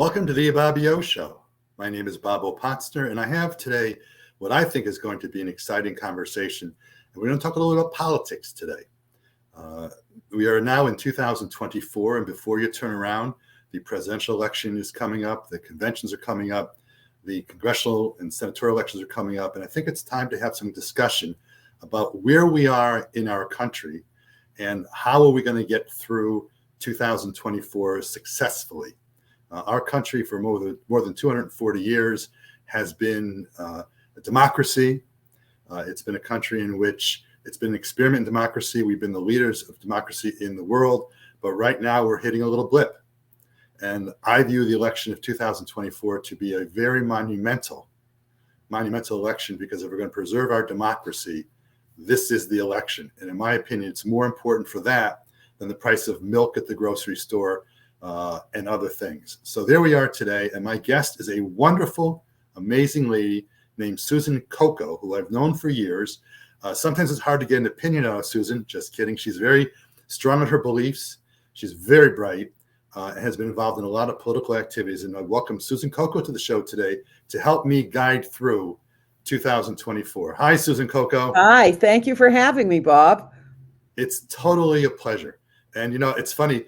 Welcome to the Bobby O Show. My name is Bob O'Potsner, and I have today what I think is going to be an exciting conversation. And we're going to talk a little about politics today. We are now in 2024, and before you turn around, the presidential election is coming up, the conventions are coming up, the congressional and senatorial elections are coming up, and I think it's time to have some discussion about where we are in our country and how are we going to get through 2024 successfully. Our country for more than 240 years has been a democracy. It's been a country in which it's been an experiment in democracy. We've been the leaders of democracy in the world, but right now we're hitting a little blip. And I view the election of 2024 to be a very monumental election, because if we're going to preserve our democracy, this is the election. And in my opinion, it's more important for that than the price of milk at the grocery store and other things. So there we are today, and my guest is a wonderful, amazing lady named Susan Cocco, who I've known for years. Sometimes it's hard to get an opinion out of Susan. Just kidding. She's very strong in her beliefs. She's very bright and has been involved in a lot of political activities. And I welcome Susan Cocco to the show today to help me guide through 2024. Hi, Susan Cocco. Hi, thank you for having me, Bob. It's totally a pleasure. And, you know, it's funny.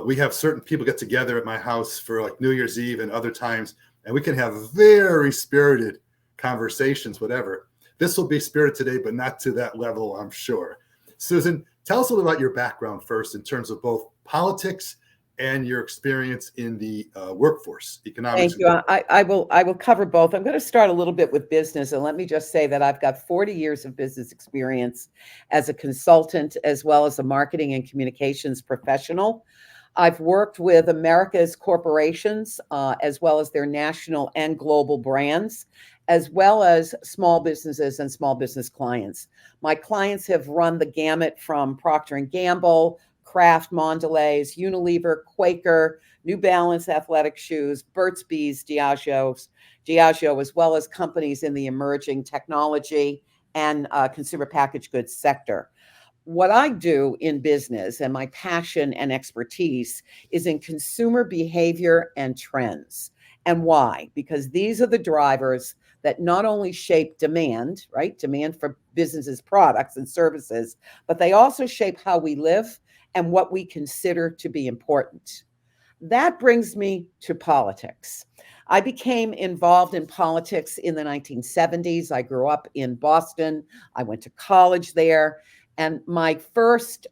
We have certain people get together at my house for like New Year's Eve and other times, and we can have very spirited conversations, whatever. This will be spirited today, but not to that level, I'm sure. Susan, tell us a little about your background first in terms of both politics and your experience in the workforce, economics. Thank you. I will cover both. I'm going to start a little bit with business, and let me just say that I've got 40 years of business experience as a consultant, as well as a marketing and communications professional. I've worked with America's corporations, as well as their national and global brands, as well as small businesses and small business clients. My clients have run the gamut from Procter & Gamble, Kraft, Mondelez, Unilever, Quaker, New Balance athletic shoes, Burt's Bees, Diageo, as well as companies in the emerging technology and consumer packaged goods sector. What I do in business, and my passion and expertise, is in consumer behavior and trends. And why? Because these are the drivers that not only shape demand, right? Demand for businesses' products and services, but they also shape how we live and what we consider to be important. That brings me to politics. I became involved in politics in the 1970s. I grew up in Boston. I went to college there. And my first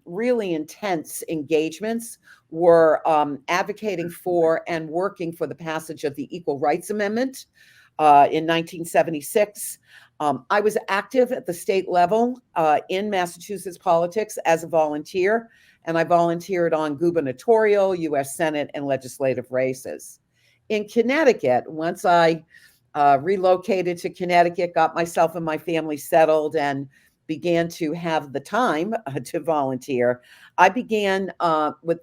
really intense engagements were advocating for and working for the passage of the Equal Rights Amendment in 1976. I was active at the state level in Massachusetts politics as a volunteer, and I volunteered on gubernatorial, U.S. Senate, and legislative races. In Connecticut, once I relocated to Connecticut, got myself and my family settled, and began to have the time to volunteer, I began with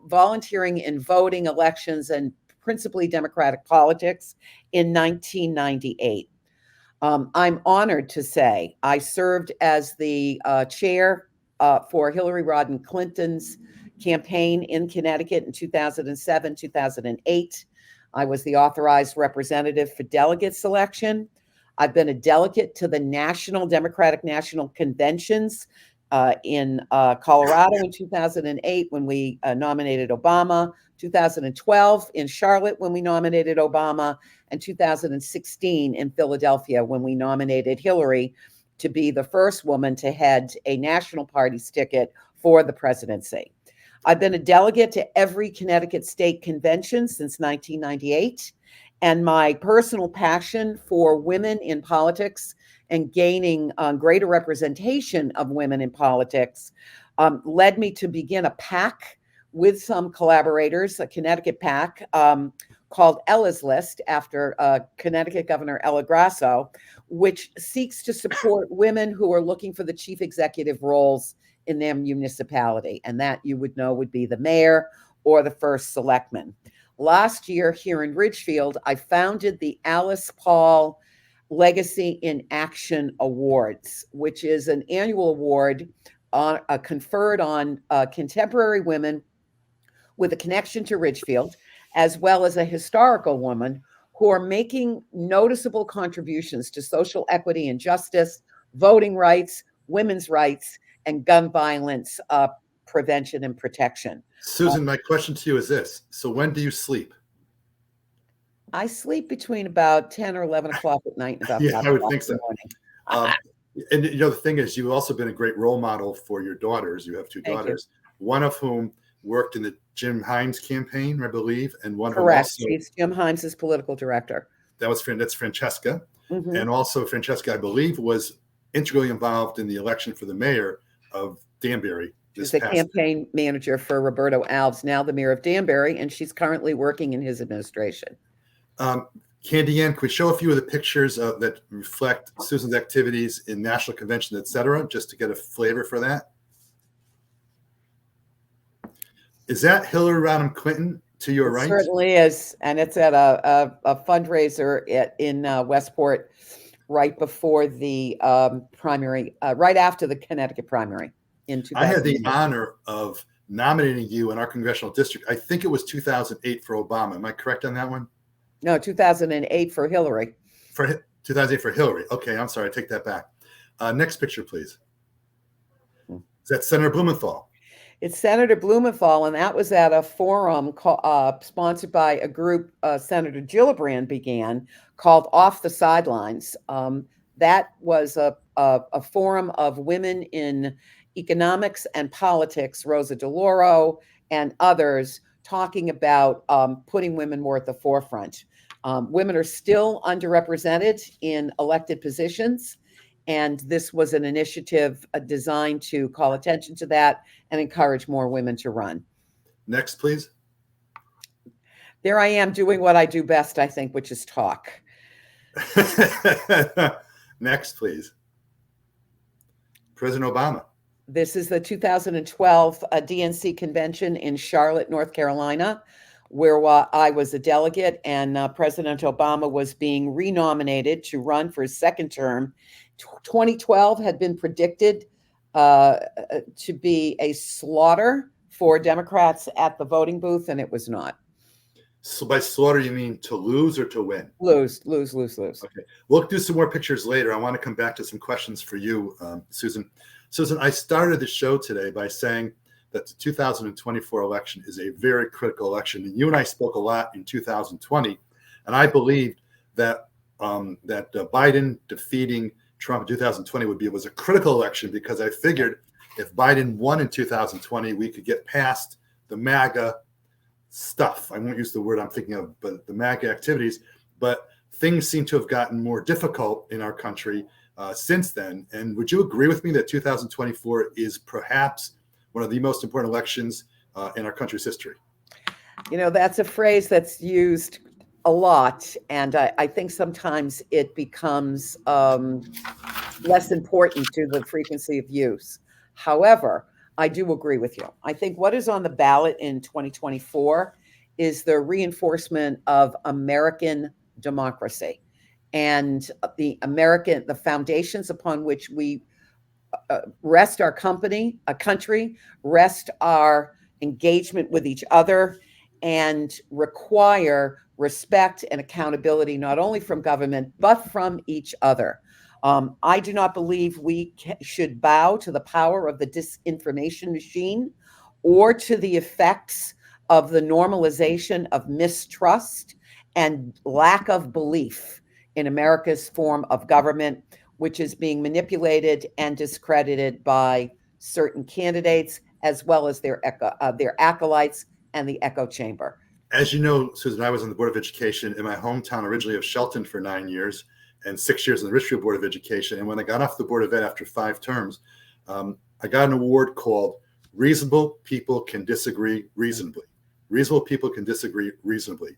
volunteering in voting, elections, and principally Democratic politics in 1998. I'm honored to say I served as the chair for Hillary Rodham Clinton's campaign in Connecticut in 2007, 2008. I was the authorized representative for delegate selection. I've been a delegate to the National Democratic National Conventions in Colorado in 2008 when we nominated Obama, 2012 in Charlotte when we nominated Obama, and 2016 in Philadelphia when we nominated Hillary to be the first woman to head a national party's ticket for the presidency. I've been a delegate to every Connecticut state convention since 1998. And my personal passion for women in politics and gaining greater representation of women in politics led me to begin a PAC with some collaborators, a Connecticut PAC called Ella's List after Connecticut Governor Ella Grasso, which seeks to support women who are looking for the chief executive roles in their municipality. And that, you would know, would be the mayor or the first selectman. Last year here in Ridgefield, I founded the Alice Paul Legacy in Action Awards, which is an annual award conferred on contemporary women with a connection to Ridgefield. as well as a historical woman, who are making noticeable contributions to social equity and justice, voting rights, women's rights, and gun violence prevention and protection. Susan, my question to you is this. So when do you sleep? I sleep between about 10 or 11 o'clock at night and about Yeah, 5 I would o'clock think in so. the morning. And the thing is, you've also been a great role model for your daughters. You have two Thank you. daughters, one of whom worked in the Jim Hines campaign, I believe, and one of them Correct. also, She's Jim Hines' political director. that's Francesca. Mhm. And also Francesca, I believe, was integrally involved in the election for the mayor of Danbury. She's a campaign manager for Roberto Alves, now the mayor of Danbury, and she's currently working in his administration. Candy Ann, could we show a few of the pictures that reflect Susan's activities in national convention, et cetera, just to get a flavor for that? Is that Hillary Rodham Clinton to your right? Certainly is, and it's at a fundraiser in Westport, right before the primary, right after the Connecticut primary in 2000. I had the honor of nominating you in our congressional district. I think it was 2008 for Obama. Am I correct on that one? No, 2008 for Hillary. For 2008 for Hillary. Okay, I'm sorry. I take that back. Next picture, please. Is that Senator Blumenthal? It's Senator Blumenthal, and that was at a forum sponsored by a group Senator Gillibrand began called Off the Sidelines. That was a forum of women in economics and politics, Rosa DeLauro and others, talking about putting women more at the forefront. Women are still underrepresented in elected positions, and this was an initiative designed to call attention to that and encourage more women to run. Next, please. There I am doing what I do best, I think, which is talk. Next, please. President Obama. This is the 2012 DNC convention in Charlotte, North Carolina, where I was a delegate, and President Obama was being renominated to run for his second term. 2012 had been predicted to be a slaughter for Democrats at the voting booth, and it was not. So by slaughter, you mean to lose or to win? Lose. Okay. We'll do some more pictures later. I want to come back to some questions for you, Susan. Susan, I started the show today by saying that the 2024 election is a very critical election. And you and I spoke a lot in 2020, and I believed that Biden defeating Trump in 2020 was a critical election, because I figured if Biden won in 2020, we could get past the MAGA stuff. I won't use the word I'm thinking of, but the MAGA activities. But things seem to have gotten more difficult in our country since then. And would you agree with me that 2024 is perhaps one of the most important elections in our country's history? You know, that's a phrase that's used a lot, and I think sometimes it becomes less important to the frequency of use. However, I do agree with you. I think what is on the ballot in 2024 is the reinforcement of American democracy and the foundations upon which we rest our country, rest our engagement with each other, and require respect and accountability, not only from government, but from each other. I do not believe we should bow to the power of the disinformation machine or to the effects of the normalization of mistrust and lack of belief in America's form of government, which is being manipulated and discredited by certain candidates, as well as their acolytes and the echo chamber. As you know, Susan, I was on the Board of Education in my hometown, originally of Shelton, for 9 years, and 6 years in the Richfield Board of Education. And when I got off the Board of Ed after 5 terms, I got an award called Reasonable People Can Disagree Reasonably. Reasonable people can disagree reasonably.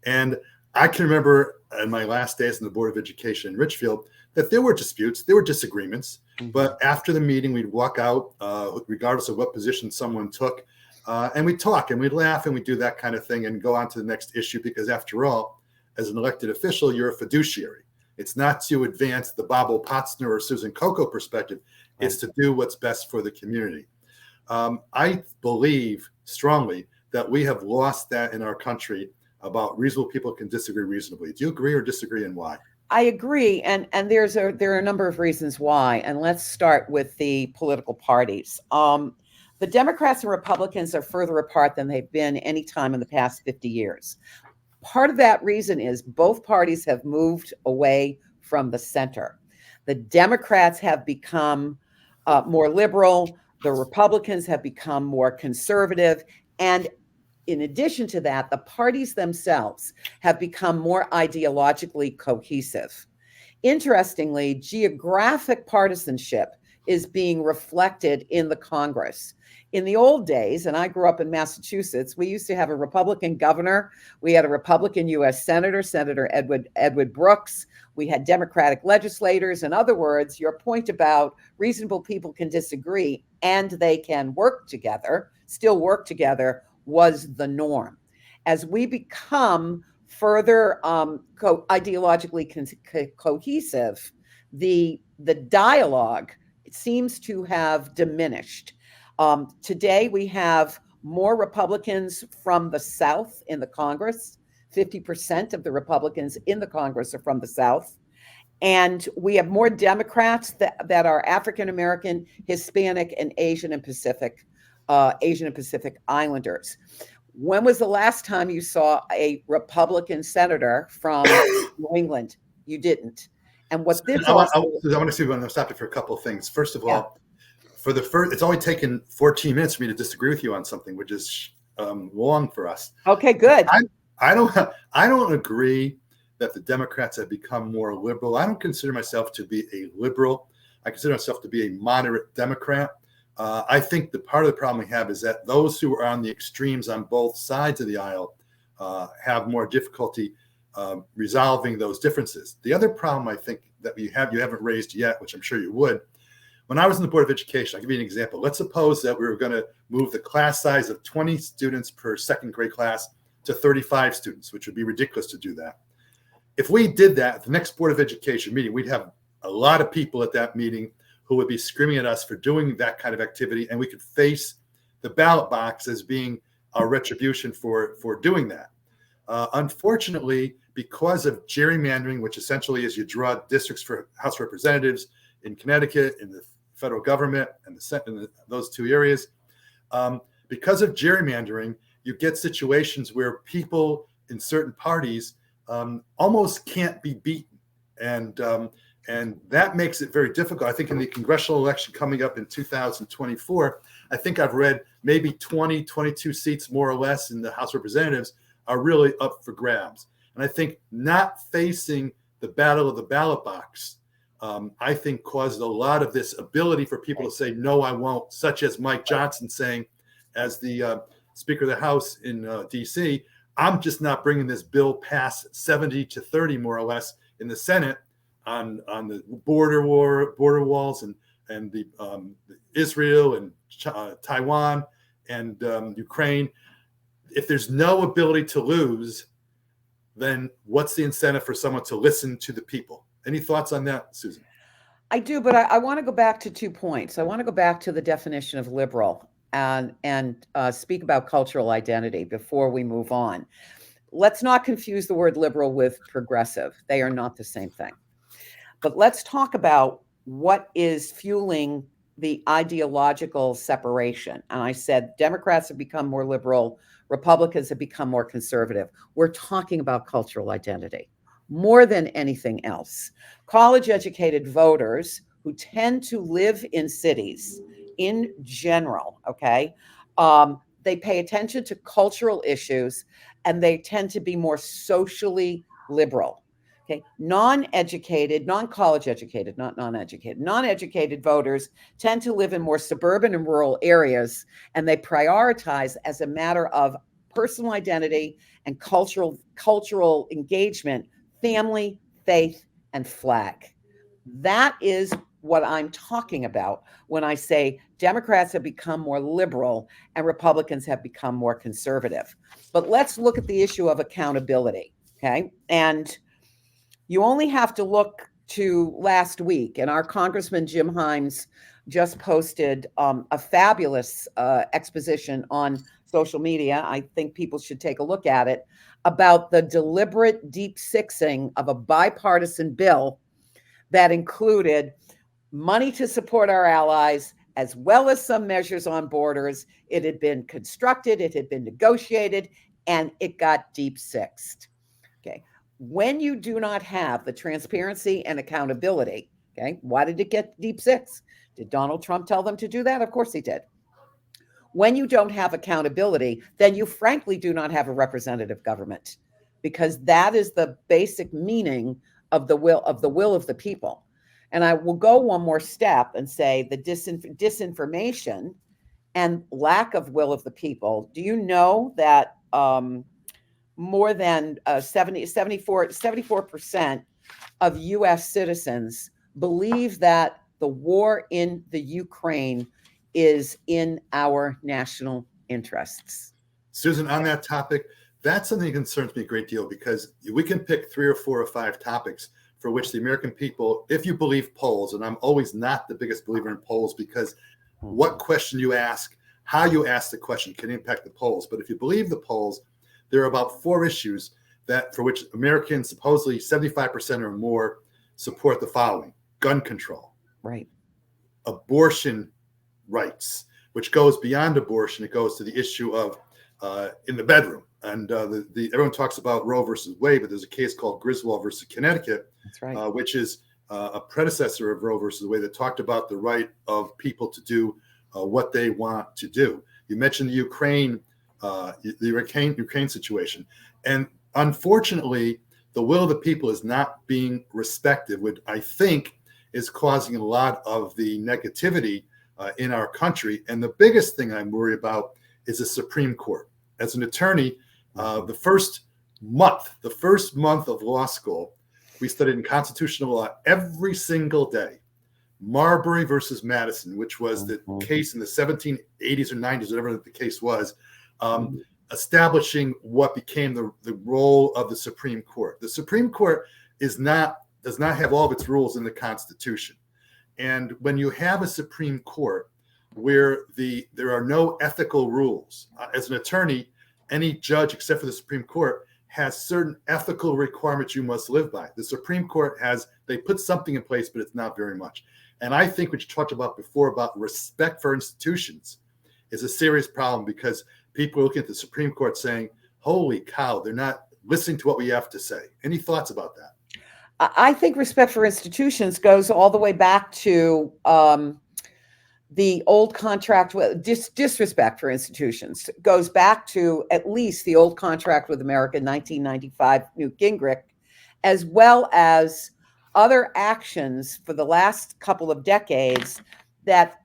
And I can remember in my last days in the Board of Education in Richfield that there were disputes, there were disagreements, but after the meeting, we'd walk out, regardless of what position someone took, and we'd talk and we'd laugh and we'd do that kind of thing and go on to the next issue, because after all, as an elected official, you're a fiduciary. It's not to advance the Bobo Potsner or Susan Cocco perspective. It's to do what's best for the community. I believe strongly that we have lost that in our country about reasonable people can disagree reasonably. Do you agree or disagree, and why? I agree, and there are a number of reasons why. And let's start with the political parties. The Democrats and Republicans are further apart than they've been any time in the past 50 years. Part of that reason is both parties have moved away from the center. The Democrats have become more liberal. The Republicans have become more conservative. And in addition to that, the parties themselves have become more ideologically cohesive. Interestingly, geographic partisanship is being reflected in the Congress. In the old days, and I grew up in Massachusetts, we used to have a Republican governor. We had a Republican U.S. Senator, Senator Edward Brooks. We had Democratic legislators. In other words, your point about reasonable people can disagree and they can work together, still work together, was the norm. As we become further ideologically cohesive, the dialogue seems to have diminished. Today, we have more Republicans from the South in the Congress. 50% of the Republicans in the Congress are from the South. And we have more Democrats that are African American, Hispanic, and Asian and Pacific Islanders. When was the last time you saw a Republican senator from New England? You didn't. And what this I want to see if I'm going to stop you for a couple of things. First of all, it's only taken 14 minutes for me to disagree with you on something, which is long for us. Okay, good. I don't agree that the Democrats have become more liberal. I don't consider myself to be a liberal. I consider myself to be a moderate Democrat. I think the part of the problem we have is that those who are on the extremes on both sides of the aisle have more difficulty resolving those differences. The other problem I think that you haven't raised yet, which I'm sure you would, when I was in the Board of Education, I'll give you an example. Let's suppose that we were going to move the class size of 20 students per second grade class to 35 students, which would be ridiculous to do that. If we did that at the next Board of Education meeting, we'd have a lot of people at that meeting who would be screaming at us for doing that kind of activity, and we could face the ballot box as being our retribution for doing that. Unfortunately, because of gerrymandering, which essentially is you draw districts for House Representatives in Connecticut, in the federal government, and those two areas, because of gerrymandering, you get situations where people in certain parties almost can't be beaten. And that makes it very difficult. I think in the congressional election coming up in 2024, I think I've read maybe 22 seats more or less in the House of Representatives are really up for grabs. And I think not facing the battle of the ballot box, I think caused a lot of this ability for people to say, no, I won't, such as Mike Johnson saying, as the Speaker of the House in D.C., I'm just not bringing this bill past 70-30 more or less in the Senate on the border walls and the Israel and Taiwan and Ukraine. If there's no ability to lose, then what's the incentive for someone to listen to the people? Any thoughts on that, Susan? I do, but I want to go back to 2 points. I want to go back to the definition of liberal and speak about cultural identity before we move on. Let's not confuse the word liberal with progressive. They are not the same thing. But let's talk about what is fueling the ideological separation. And I said Democrats have become more liberal, Republicans have become more conservative. We're talking about cultural identity more than anything else. College-educated voters who tend to live in cities in general, okay, they pay attention to cultural issues and they tend to be more socially liberal. Okay, non-educated, non-college educated, not non-educated, non-educated voters tend to live in more suburban and rural areas, and they prioritize as a matter of personal identity and cultural engagement, family, faith, and flag. That is what I'm talking about when I say Democrats have become more liberal and Republicans have become more conservative. But let's look at the issue of accountability, okay? And you only have to look to last week, and our Congressman Jim Himes just posted a fabulous exposition on social media. I think people should take a look at it about the deliberate deep sixing of a bipartisan bill that included money to support our allies, as well as some measures on borders. It had been constructed, it had been negotiated, and it got deep sixed. Okay. When you do not have the transparency and accountability, okay, why did it get deep six? Did Donald Trump tell them to do that? Of course he did. When you don't have accountability, then you frankly do not have a representative government, because that is the basic meaning of the will of the people. And I will go one more step and say the disinformation and lack of will of the people. Do you know that more than 74% of U.S. citizens believe that the war in the Ukraine is in our national interests? Susan, on that topic, that's something that concerns me a great deal, because we can pick 3 or 4 or 5 topics for which the American people, if you believe polls, and I'm always not the biggest believer in polls, because what question you ask, how you ask the question can impact the polls. But if you believe the polls, there are about 4 issues that for which Americans, supposedly 75% or more, support the following: gun control, right, abortion rights, which goes beyond abortion. It goes to the issue of in the bedroom. And everyone talks about Roe versus Wade, but there's a case called Griswold versus Connecticut, that's right, which is a predecessor of Roe versus Wade, that talked about the right of people to do what they want to do. You mentioned the Ukraine situation, and unfortunately, the will of the people is not being respected, which I think is causing a lot of the negativity in our country. And the biggest thing I'm worried about is the Supreme Court. As an attorney, the first month of law school, we studied in constitutional law every single day. Marbury versus Madison, which was the case in the 1780s or 90s, whatever the case was, establishing what became the role of the Supreme Court. The Supreme Court does not have all of its rules in the Constitution. And when you have a Supreme Court where there are no ethical rules, as an attorney, any judge except for the Supreme Court has certain ethical requirements you must live by. The Supreme Court they put something in place, but it's not very much. And I think what you talked about before about respect for institutions is a serious problem, because people are looking at the Supreme Court saying, holy cow, they're not listening to what we have to say. Any thoughts about that? I think respect for institutions goes all the way back to the old contract with disrespect for institutions goes back to at least the old contract with America in 1995, Newt Gingrich, as well as other actions for the last couple of decades that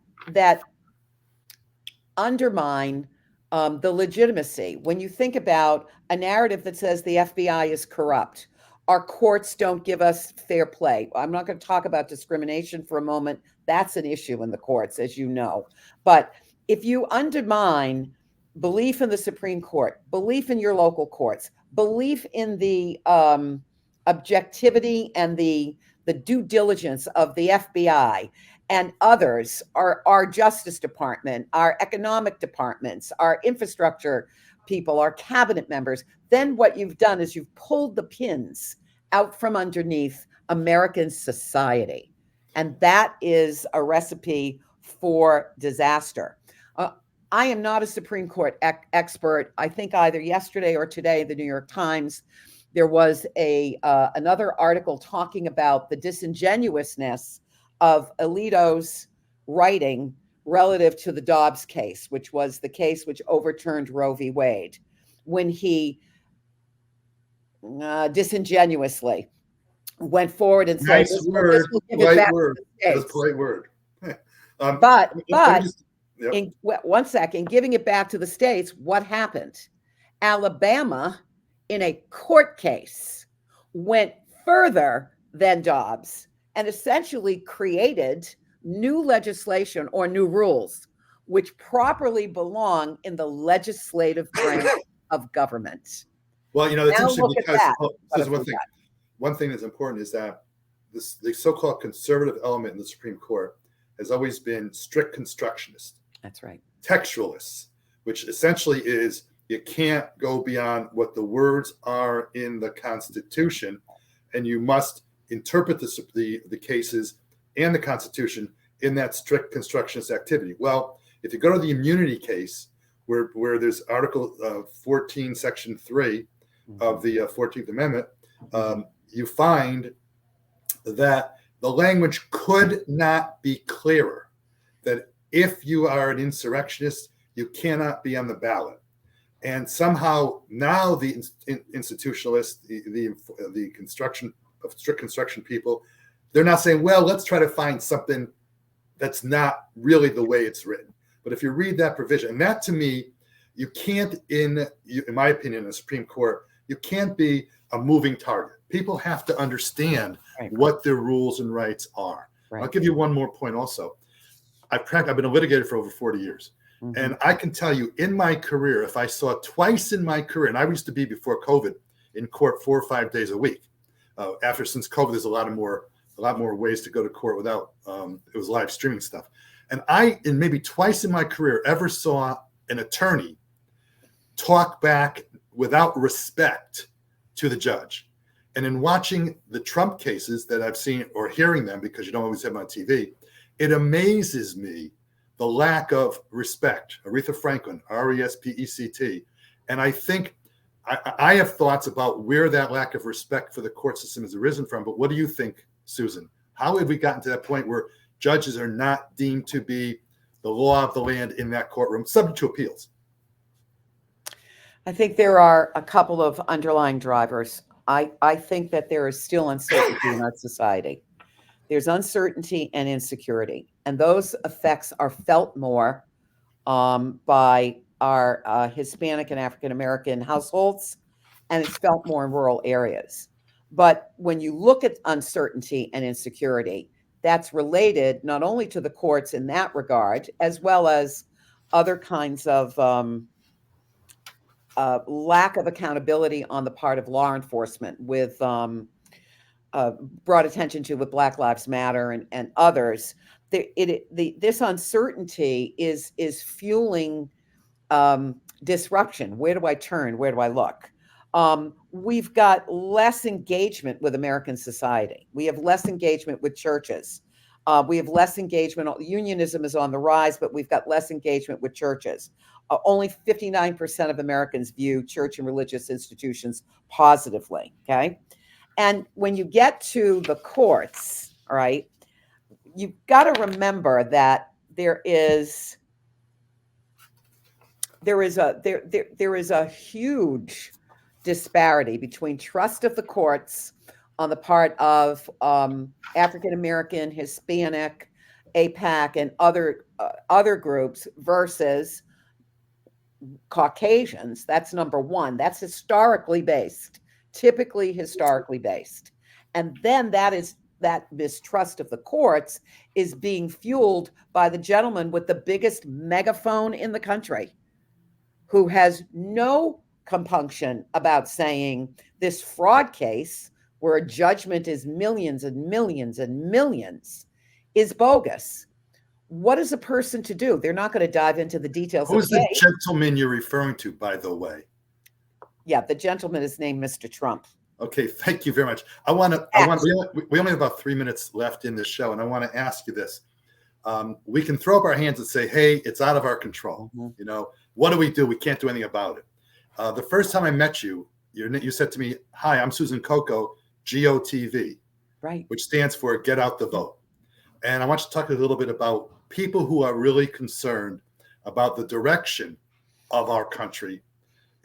undermine the legitimacy. When you think about a narrative that says the FBI is corrupt, our courts don't give us fair play. I'm not going to talk about discrimination for a moment. That's an issue in the courts, as you know. But if you undermine belief in the Supreme Court, belief in your local courts, belief in the objectivity and the due diligence of the FBI and others, our Justice Department, our economic departments, our infrastructure people, our cabinet members, then what you've done is you've pulled the pins out from underneath American society. And that is a recipe for disaster. I am not a Supreme Court expert. I think either yesterday or today, the New York Times, there was another article talking about the disingenuousness of Alito's writing relative to the Dobbs case, which was the case which overturned Roe v. Wade, when he disingenuously went forward and said, Nice word, polite word. That's a polite word. But yep. in 1 second, giving it back to the states, what happened? Alabama, in a court case, went further than Dobbs and essentially created new legislation or new rules which properly belong in the legislative branch of government. Well, it's Now interesting look at because that. this is one thing. One thing that's important is that the so-called conservative element in the Supreme Court has always been strict constructionist. That's right. Textualists. which essentially is you can't go beyond what the words are in the Constitution, and you must interpret the cases and the Constitution in that strict constructionist activity. Well, if you go to the immunity case, where there's Article 14, Section 3 of the 14th Amendment, you find that the language could not be clearer, that if you are an insurrectionist, you cannot be on the ballot. And somehow now the institutionalists, the construction of strict construction people, they're now saying, well, let's try to find something that's not really the way it's written. But if you read that provision, and that to me, you can't, in my opinion, in the Supreme Court, you can't be a moving target. People have to understand what their rules and rights are. Right. I'll give you one more point also. I've been a litigator for over 40 years. And I can tell you in my career, if I saw twice in my career, and I used to be before COVID in court 4 or 5 days a week. Since COVID, there's a lot more ways to go to court without, it was live streaming stuff. And in maybe twice in my career, ever saw an attorney talk back without respect to the judge. And in watching the Trump cases that I've seen, or hearing them, because you don't always have them on TV, it amazes me the lack of respect. Aretha Franklin, RESPECT. And I think I have thoughts about where that lack of respect for the court system has arisen from. But what do you think, Susan? How have we gotten to that point where judges are not deemed to be the law of the land in that courtroom, subject to appeals? I think there are a couple of underlying drivers. I think that there is still uncertainty in our society. There's uncertainty and insecurity, and those effects are felt more by our Hispanic and African American households, and it's felt more in rural areas. But when you look at uncertainty and insecurity, that's related not only to the courts in that regard, as well as other kinds of lack of accountability on the part of law enforcement, with brought attention to with Black Lives Matter and others. This uncertainty is fueling disruption. Where do I turn? Where do I look? We've got less engagement with American society. We have less engagement with churches. We have less engagement. Unionism is on the rise, but we've got less engagement with churches. Only 59% of Americans view church and religious institutions positively. Okay. And when you get to the courts, all right, you've got to remember that there is a huge disparity between trust of the courts on the part of African American, Hispanic, APAC, and other groups versus Caucasians. That's number one. That's historically based, typically historically based. And then that mistrust of the courts is being fueled by the gentleman with the biggest megaphone in the country, who has no compunction about saying this fraud case, where a judgment is millions and millions and millions, is bogus. What is a person to do? They're not going to dive into the details. Who's the gentleman you're referring to, by the way? Yeah, the gentleman is named Mr. Trump. Okay, thank you very much. We only have about 3 minutes left in this show, and I want to ask you this. We can throw up our hands and say, hey, it's out of our control. Mm-hmm. You know, what do? We can't do anything about it. The first time I met you, you said to me, hi, I'm Susan Cocco, GOTV, right, which stands for Get Out the Vote. And I want you to talk a little bit about people who are really concerned about the direction of our country.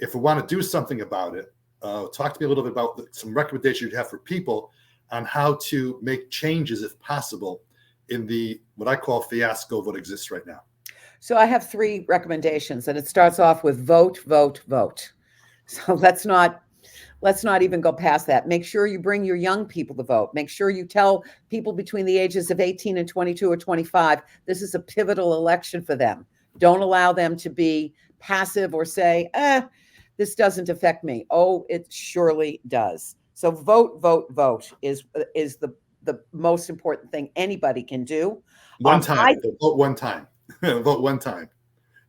If we want to do something about it, talk to me a little bit about some recommendations you'd have for people on how to make changes, if possible, in what I call fiasco of what exists right now. So I have 3 recommendations, and it starts off with vote, vote, vote. So let's not even go past that. Make sure you bring your young people to vote. Make sure you tell people between the ages of 18 and 22 or 25, this is a pivotal election for them. Don't allow them to be passive or say, this doesn't affect me. Oh, it surely does. So vote, vote, vote is the most important thing anybody can do. Vote one time. Vote one time.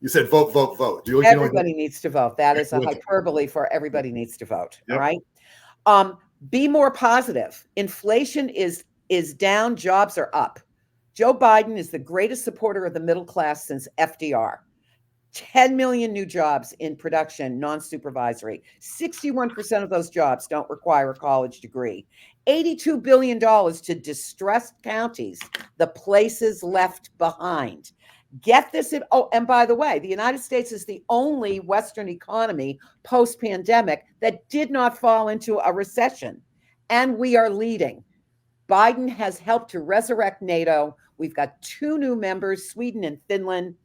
You said vote, vote, vote. You can only vote. Everybody needs to vote. That is a With it. hyperbole for everybody needs to vote. All Yep. right. Be more positive. Inflation is down, jobs are up. Joe Biden is the greatest supporter of the middle class since FDR. 10 million new jobs in production, non-supervisory. 61% of those jobs don't require a college degree. $82 billion to distressed counties, the places left behind. Get this in, oh, and by the way, the United States is the only Western economy post-pandemic that did not fall into a recession. And we are leading. Biden has helped to resurrect NATO. We've got 2 new members, Sweden and Finland.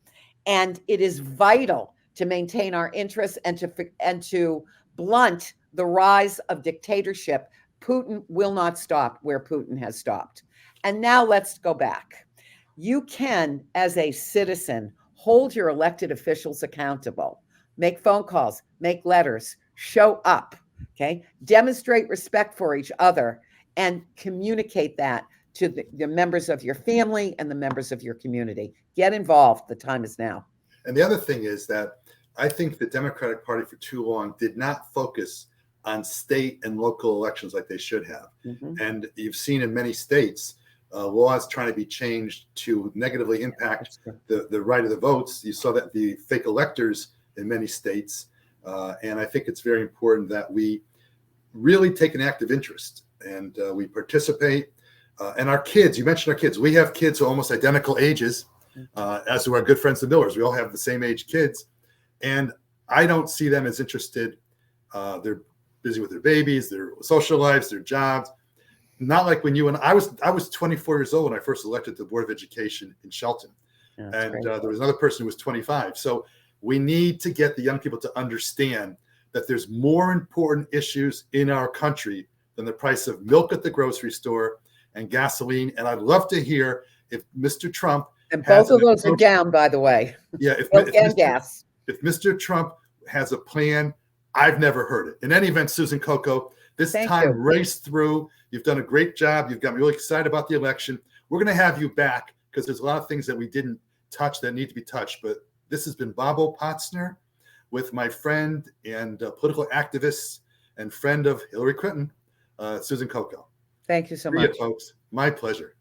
And it is vital to maintain our interests and to blunt the rise of dictatorship. Putin will not stop where Putin has stopped. And now let's go back. You can, as a citizen, hold your elected officials accountable, make phone calls, make letters, show up, okay? Demonstrate respect for each other and communicate that to the members of your family and the members of your community. Get involved. The time is now. And the other thing is that I think the Democratic Party for too long did not focus on state and local elections like they should have. Mm-hmm. And you've seen in many states, laws trying to be changed to negatively impact the right of the votes. You saw that the fake electors in many states. And I think it's very important that we really take an active interest and we participate. And our kids, you mentioned our kids. We have kids who are almost identical ages, as do our good friends the Millers. We all have the same age kids. And I don't see them as interested. They're busy with their babies, their social lives, their jobs. Not like when you and I was 24 years old when I first elected to the Board of Education in Shelton. And there was another person who was 25. So we need to get the young people to understand that there's more important issues in our country than the price of milk at the grocery store and gasoline. And I'd love to hear if Mr. Trump and both of those are down, by the way. Yeah, if Mr. Trump has a plan, I've never heard it. In any event, Susan Cocco, this time raced through. You've done a great job. You've got me really excited about the election. We're going to have you back because there's a lot of things that we didn't touch that need to be touched. But this has been Bobo Potsner with my friend and political activist and friend of Hillary Clinton, Susan Cocco. Thank you so much. much. Folks. My pleasure.